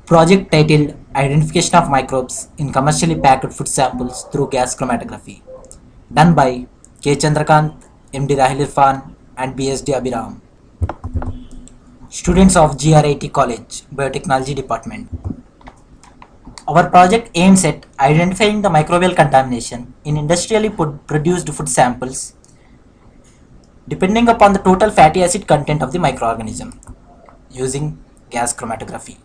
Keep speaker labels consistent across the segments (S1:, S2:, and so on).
S1: Project titled Identification of Microbes in Commercially Packed Food Samples Through Gas Chromatography, done by K. Chandrakant, MD Rahil Irfan, and BSD Abhiram, students of GRIT College, Biotechnology Department. Our project aims at identifying the microbial contamination in industrially produced food samples depending upon the total fatty acid content of the microorganism using gas chromatography.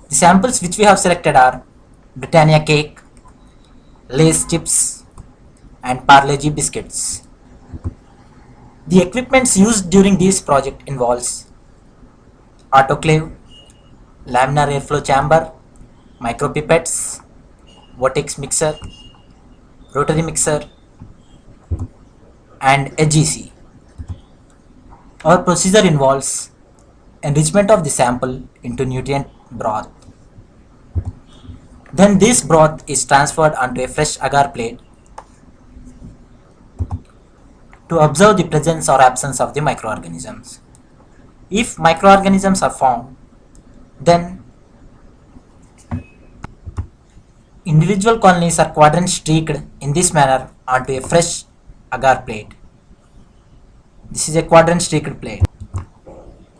S1: The samples which we have selected are Britannia cake, Lay's chips, and Parle-G biscuits. The equipments used during this project involves autoclave, laminar airflow chamber, micropipettes, vortex mixer, rotary mixer, and a GC. Our procedure involves enrichment of the sample into nutrient broth. Then this broth is transferred onto a fresh agar plate to observe the presence or absence of the microorganisms. If microorganisms are found, then individual colonies are quadrant streaked in this manner onto a fresh agar plate. This is a quadrant streaked plate.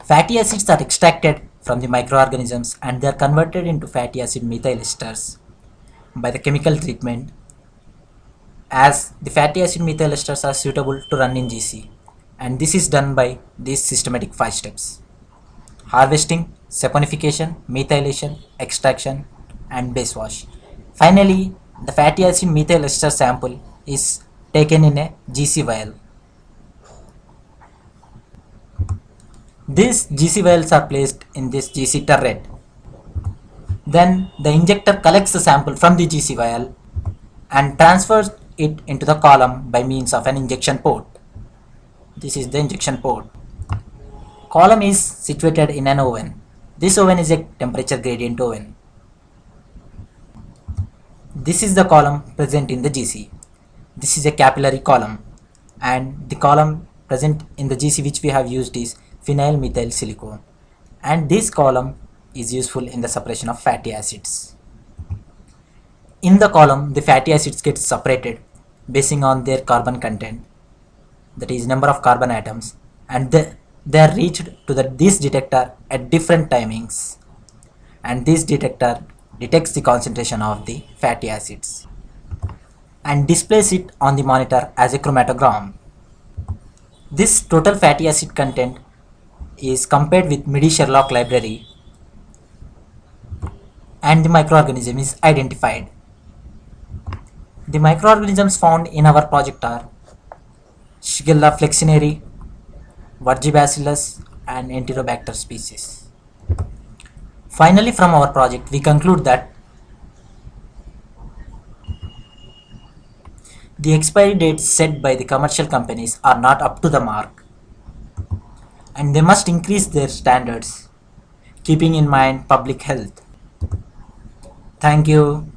S1: Fatty acids are extracted from the microorganisms and they are converted into fatty acid methyl esters by the chemical treatment, as the fatty acid methyl esters are suitable to run in GC, and this is done by these systematic 5 steps: harvesting, saponification, methylation, extraction, and base wash. Finally, the fatty acid methyl ester sample is taken in a GC vial. These GC vials are placed in this GC turret. Then the injector collects the sample from the GC vial and transfers it into the column by means of an injection port. This is the injection port. Column is situated in an oven. This oven is a temperature gradient oven. This is the column present in the GC. This is a capillary column, and the column present in the GC which we have used is phenyl methyl silicone, and this column is useful in the separation of fatty acids. In the column, the fatty acids get separated basing on their carbon content, that is number of carbon atoms, and they are reached to this detector at different timings, and this detector detects the concentration of the fatty acids and displays it on the monitor as a chromatogram. This total fatty acid content is compared with MIDI-Sherlock library, and the microorganism is identified. The microorganisms found in our project are Shigella flexneri, Virgibacillus, and Enterobacter species. Finally, from our project, we conclude that the expiry dates set by the commercial companies are not up to the mark, and they must increase their standards, keeping in mind public health. Thank you.